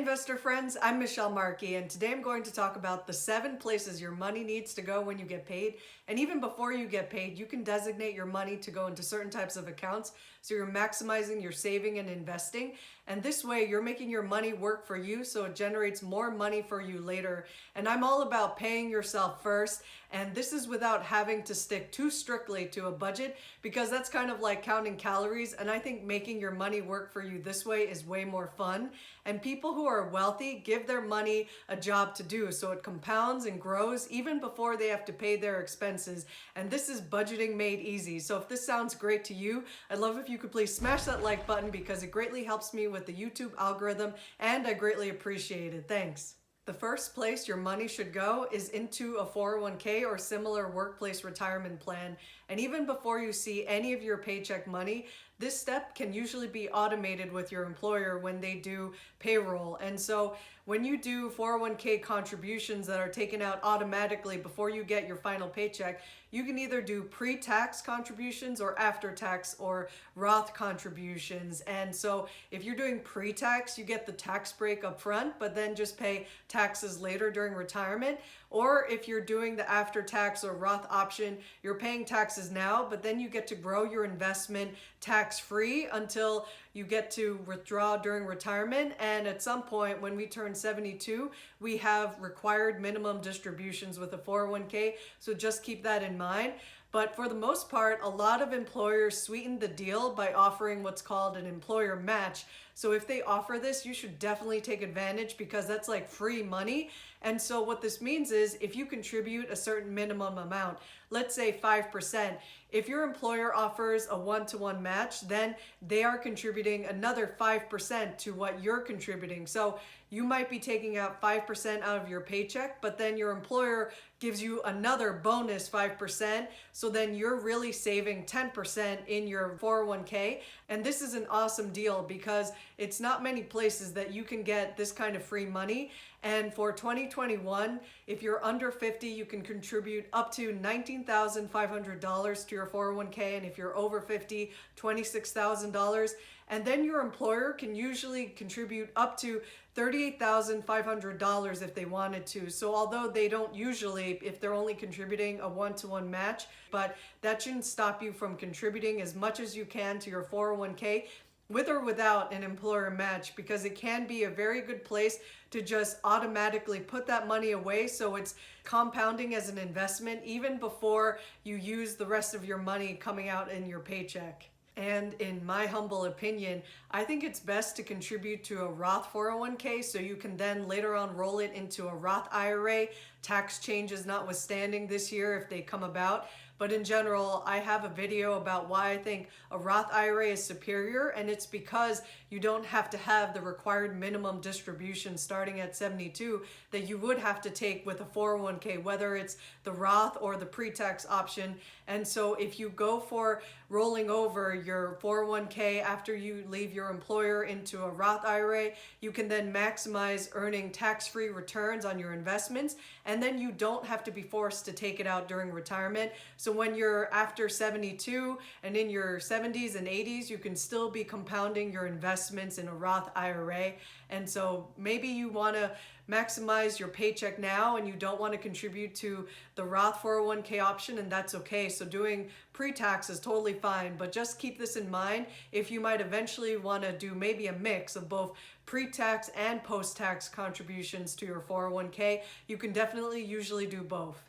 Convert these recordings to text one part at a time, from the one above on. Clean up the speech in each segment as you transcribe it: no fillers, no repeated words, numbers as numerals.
investor friends, I'm Michelle Markey, and today I'm going to talk about the 7 places your money needs to go when you get paid. And even before you get paid, you can designate your money to go into certain types of accounts, so you're maximizing your saving and investing. And this way you're making your money work for you, so it generates more money for you later. And I'm all about paying yourself first, and this is without having to stick too strictly to a budget, because that's kind of like counting calories, and I think making your money work for you this way is way more fun. And people who are wealthy give their money a job to do, so it compounds and grows even before they have to pay their expenses. And this is budgeting made easy. So if this sounds great to you, I'd love if you could please smash that like button, because it greatly helps me with the YouTube algorithm, and I greatly appreciate it. Thanks. The first place your money should go is into a 401k or similar workplace retirement plan. And even before you see any of your paycheck money, this step can usually be automated with your employer when they do payroll. And so when you do 401k contributions that are taken out automatically before you get your final paycheck, you can either do pre-tax contributions or after-tax or Roth contributions. And so if you're doing pre-tax, you get the tax break up front, but then just pay taxes later during retirement. Or if you're doing the after-tax or Roth option, you're paying taxes now, but then you get to grow your investment tax-free until you get to withdraw during retirement. And at some point when we turn 72, we have required minimum distributions with a 401k, so just keep that in mind. But for the most part, a lot of employers sweeten the deal by offering what's called an employer match. So if they offer this, you should definitely take advantage, because that's like free money. And so what this means is if you contribute a certain minimum amount, let's say 5%, if your employer offers a 1-to-1 match, then they are contributing another 5% to what you're contributing. So you might be taking out 5% out of your paycheck, but then your employer gives you another bonus 5%. So then you're really saving 10% in your 401k. And this is an awesome deal, because it's not many places that you can get this kind of free money. And for 2021, if you're under 50, you can contribute up to $19,500 to your 401k. And if you're over 50, $26,000. And then your employer can usually contribute up to $38,500 if they wanted to. So although they don't usually, if they're only contributing a 1-to-1 match, but that shouldn't stop you from contributing as much as you can to your 401k, with or without an employer match, because it can be a very good place to just automatically put that money away, so it's compounding as an investment even before you use the rest of your money coming out in your paycheck. And in my humble opinion, I think it's best to contribute to a Roth 401k, so you can then later on roll it into a Roth IRA, tax changes notwithstanding this year if they come about. But in general, I have a video about why I think a Roth IRA is superior, and it's because you don't have to have the required minimum distribution starting at 72 that you would have to take with a 401k, whether it's the Roth or the pre-tax option. And so if you go for rolling over your 401k after you leave your employer into a Roth IRA, you can then maximize earning tax-free returns on your investments, and then you don't have to be forced to take it out during retirement. So when you're after 72 and in your 70s and 80s, you can still be compounding your investments in a Roth IRA. And so maybe you want to maximize your paycheck now and you don't want to contribute to the Roth 401k option, and that's okay. So doing pre-tax is totally fine, but just keep this in mind if you might eventually want to do maybe a mix of both pre-tax and post-tax contributions to your 401k. You can definitely usually do both.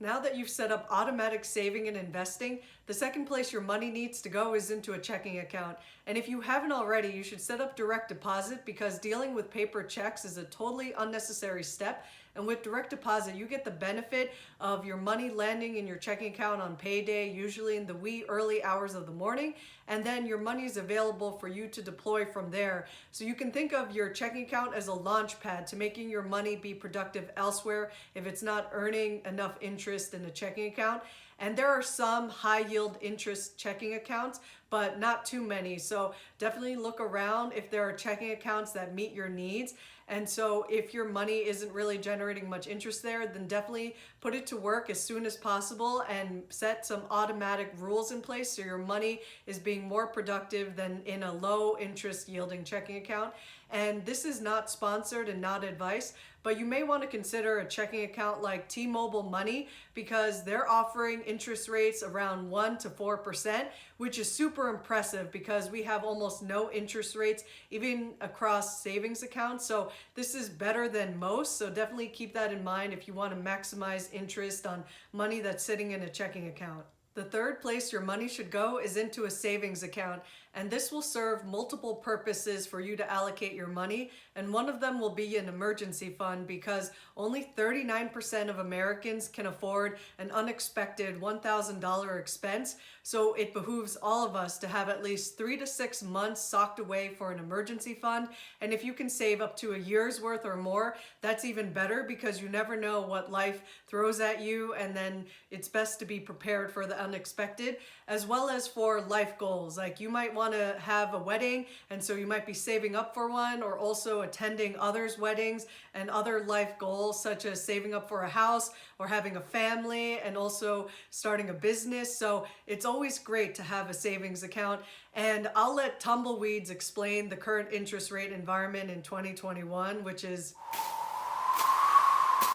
Now that you've set up automatic saving and investing, the second place your money needs to go is into a checking account. And if you haven't already, you should set up direct deposit, because dealing with paper checks is a totally unnecessary step. And with direct deposit, you get the benefit of your money landing in your checking account on payday, usually in the wee early hours of the morning, and then your money is available for you to deploy from there. So you can think of your checking account as a launch pad to making your money be productive elsewhere if it's not earning enough interest in a checking account. And there are some high yield interest checking accounts, but not too many. So definitely look around if there are checking accounts that meet your needs. And so if your money isn't really generating much interest there, then definitely put it to work as soon as possible and set some automatic rules in place so your money is being more productive than in a low interest yielding checking account. And this is not sponsored and not advice, but you may want to consider a checking account like T-Mobile Money because they're offering interest rates around 1 to 4%, which is super impressive because we have almost no interest rates even across savings accounts. So this is better than most. So definitely keep that in mind if you want to maximize interest on money that's sitting in a checking account. The third place your money should go is into a savings account, and this will serve multiple purposes for you to allocate your money, and one of them will be an emergency fund because only 39% of Americans can afford an unexpected $1,000 expense, so it behooves all of us to have at least 3 to 6 months socked away for an emergency fund, and if you can save up to a year's worth or more, that's even better because you never know what life throws at you, and then it's best to be prepared for the unexpected, as well as for life goals. Like you might want to have a wedding, and so you might be saving up for one, or also attending others' weddings and other life goals such as saving up for a house or having a family and also starting a business. So it's always great to have a savings account. And I'll let Tumbleweeds explain the current interest rate environment in 2021, which is...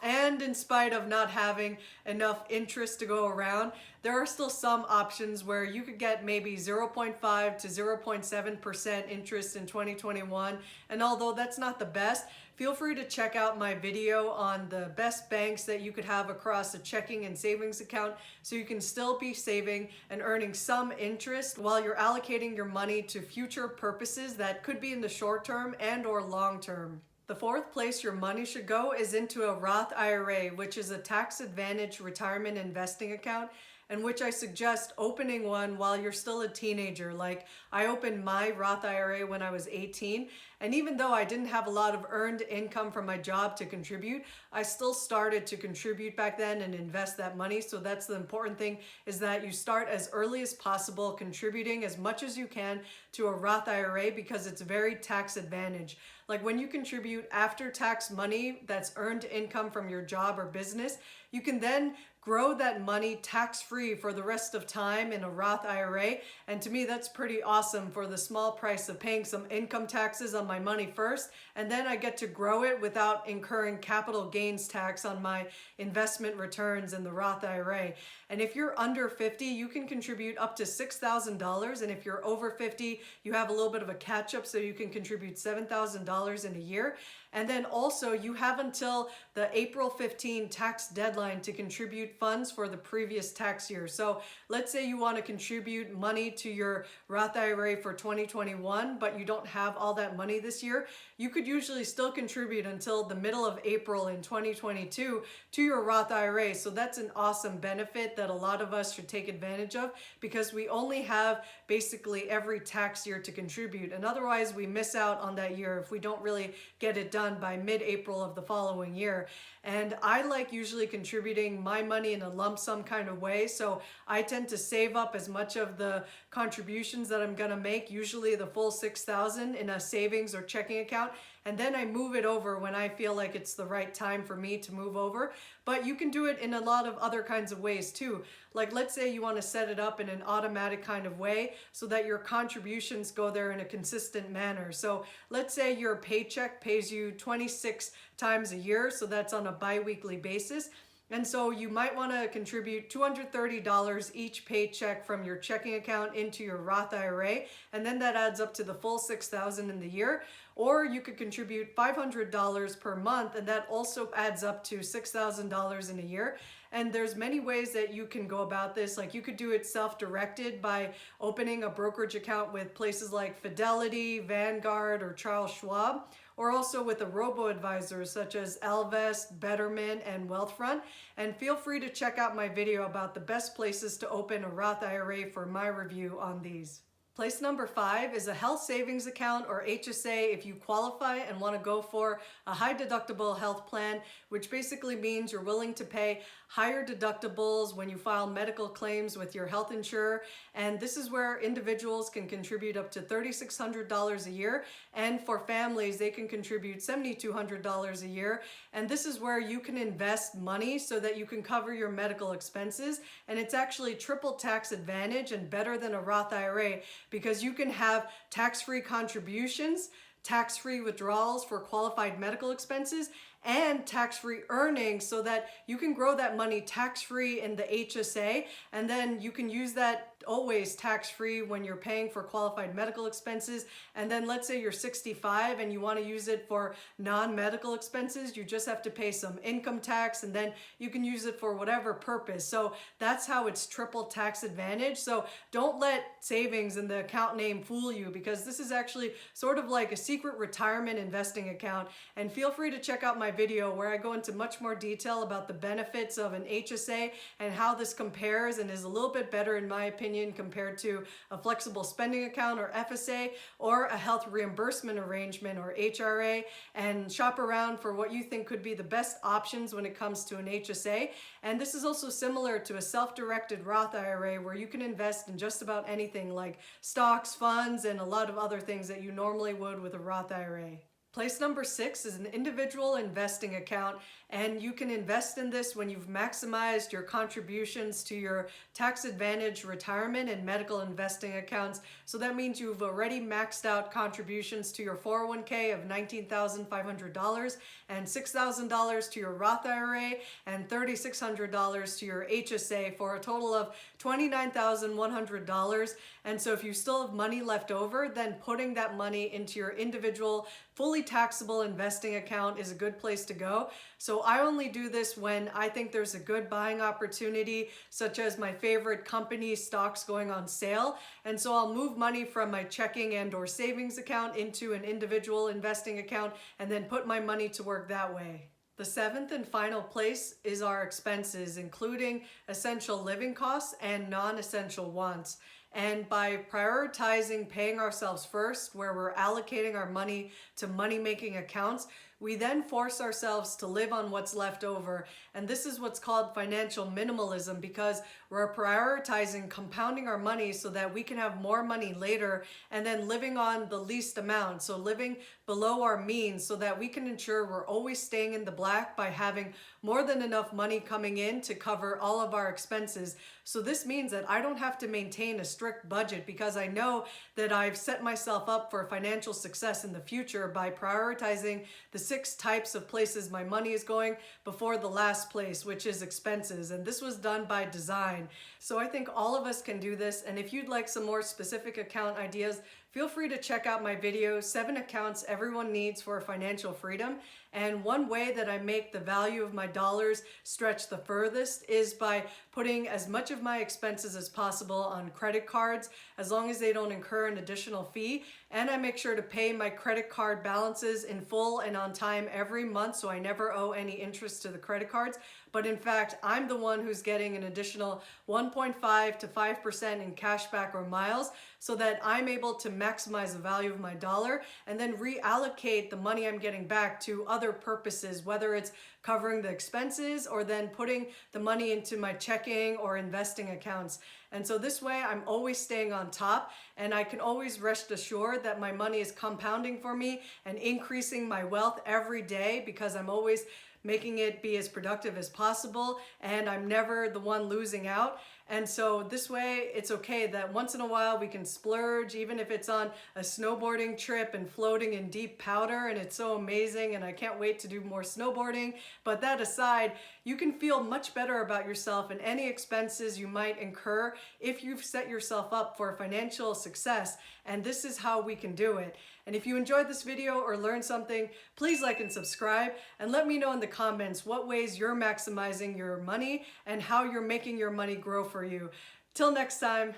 And in spite of not having enough interest to go around, there are still some options where you could get maybe 0.5 to 0.7% interest in 2021. And although that's not the best, feel free to check out my video on the best banks that you could have across a checking and savings account so you can still be saving and earning some interest while you're allocating your money to future purposes that could be in the short term and or long term. The fourth place your money should go is into a Roth IRA, which is a tax-advantaged retirement investing account, and which I suggest opening one while you're still a teenager. Like I opened my Roth IRA when I was 18, and even though I didn't have a lot of earned income from my job to contribute, I still started to contribute back then and invest that money. So that's the important thing, is that you start as early as possible contributing as much as you can to a Roth IRA because it's very tax advantage. Like when you contribute after tax money that's earned income from your job or business, you can then grow that money tax-free for the rest of time in a Roth IRA. And to me, that's pretty awesome for the small price of paying some income taxes on my money first, and then I get to grow it without incurring capital gains tax on my investment returns in the Roth IRA. And if you're under 50, you can contribute up to $6,000. And if you're over 50, you have a little bit of a catch-up, so you can contribute $7,000 in a year. And then also you have until the April 15 tax deadline to contribute funds for the previous tax year. So let's say you want to contribute money to your Roth IRA for 2021, but you don't have all that money this year. You could usually still contribute until the middle of April in 2022 to your Roth IRA. So that's an awesome benefit that a lot of us should take advantage of because we only have basically every tax year to contribute. And otherwise we miss out on that year if we don't really get it done by mid-April of the following year. And I like usually contributing my money in a lump sum kind of way. So I tend to save up as much of the contributions that I'm gonna make, usually the full $6,000 in a savings or checking account. And then I move it over when I feel like it's the right time for me to move over. But you can do it in a lot of other kinds of ways too. Like let's say you want to set it up in an automatic kind of way so that your contributions go there in a consistent manner. So let's say your paycheck pays you 26 times a year, so that's on a bi-weekly basis. And so you might want to contribute $230 each paycheck from your checking account into your Roth IRA, and then that adds up to the full $6,000 in the year. Or you could contribute $500 per month, and that also adds up to $6,000 in a year. And there's many ways that you can go about this. Like you could do it self-directed by opening a brokerage account with places like Fidelity, Vanguard, or Charles Schwab, or also with a robo-advisor such as Ellevest, Betterment, and Wealthfront. And feel free to check out my video about the best places to open a Roth IRA for my review on these. Place number 5 is a health savings account, or HSA, if you qualify and want to go for a high deductible health plan, which basically means you're willing to pay higher deductibles when you file medical claims with your health insurer. And this is where individuals can contribute up to $3,600 a year. And for families, they can contribute $7,200 a year. And this is where you can invest money so that you can cover your medical expenses. And it's actually triple tax advantage and better than a Roth IRA, because you can have tax-free contributions tax-free withdrawals for qualified medical expenses, and tax-free earnings so that you can grow that money tax-free in the HSA, and then you can use that always tax-free when you're paying for qualified medical expenses. And then let's say you're 65 and you want to use it for non-medical expenses, you just have to pay some income tax, and then you can use it for whatever purpose. So that's how it's triple tax advantage. So don't let savings in the account name fool you, because this is actually sort of like a secret retirement investing account. And feel free to check out my video where I go into much more detail about the benefits of an HSA and how this compares and is a little bit better, in my opinion, compared to a flexible spending account or FSA or a health reimbursement arrangement or HRA, and shop around for what you think could be the best options when it comes to an HSA. And this is also similar to a self-directed Roth IRA where you can invest in just about anything like stocks, funds, and a lot of other things that you normally would with a Roth IRA. Place number 6 is an individual investing account, and you can invest in this when you've maximized your contributions to your tax advantage retirement and medical investing accounts. So that means you've already maxed out contributions to your 401k of $19,500 and $6,000 to your Roth IRA and $3,600 to your HSA for a total of $29,100. And so if you still have money left over, then putting that money into your individual fully taxable investing account is a good place to go. So I only do this when I think there's a good buying opportunity, such as my favorite company stocks going on sale. And so I'll move money from my checking and or savings account into an individual investing account and then put my money to work that way. The 7th and final place is our expenses, including essential living costs and non-essential wants. And by prioritizing paying ourselves first, where we're allocating our money to money-making accounts, we then force ourselves to live on what's left over. And this is what's called financial minimalism, because we're prioritizing compounding our money so that we can have more money later, and then living on the least amount. So living below our means so that we can ensure we're always staying in the black by having more than enough money coming in to cover all of our expenses. So this means that I don't have to maintain a strict budget, because I know that I've set myself up for financial success in the future by prioritizing the 6 types of places my money is going before the last place, which is expenses. And this was done by design. So I think all of us can do this. And if you'd like some more specific account ideas, feel free to check out my video, 7 accounts everyone needs for financial freedom. And one way that I make the value of my dollars stretch the furthest is by putting as much of my expenses as possible on credit cards, as long as they don't incur an additional fee. And I make sure to pay my credit card balances in full and on time every month, so I never owe any interest to the credit cards. But in fact, I'm the one who's getting an additional 1.5 to 5% in cashback or miles, so that I'm able to maximize the value of my dollar and then reallocate the money I'm getting back to other purposes, whether it's covering the expenses or then putting the money into my checking or investing accounts. And so this way I'm always staying on top, and I can always rest assured that my money is compounding for me and increasing my wealth every day, because I'm always making it be as productive as possible, and I'm never the one losing out. And so this way, it's okay that once in a while we can splurge, even if it's on a snowboarding trip and floating in deep powder, and it's so amazing and I can't wait to do more snowboarding. But that aside, you can feel much better about yourself and any expenses you might incur if you've set yourself up for financial success. And this is how we can do it. And if you enjoyed this video or learned something, please like and subscribe, and let me know in the comments what ways you're maximizing your money and how you're making your money grow for you. Till next time.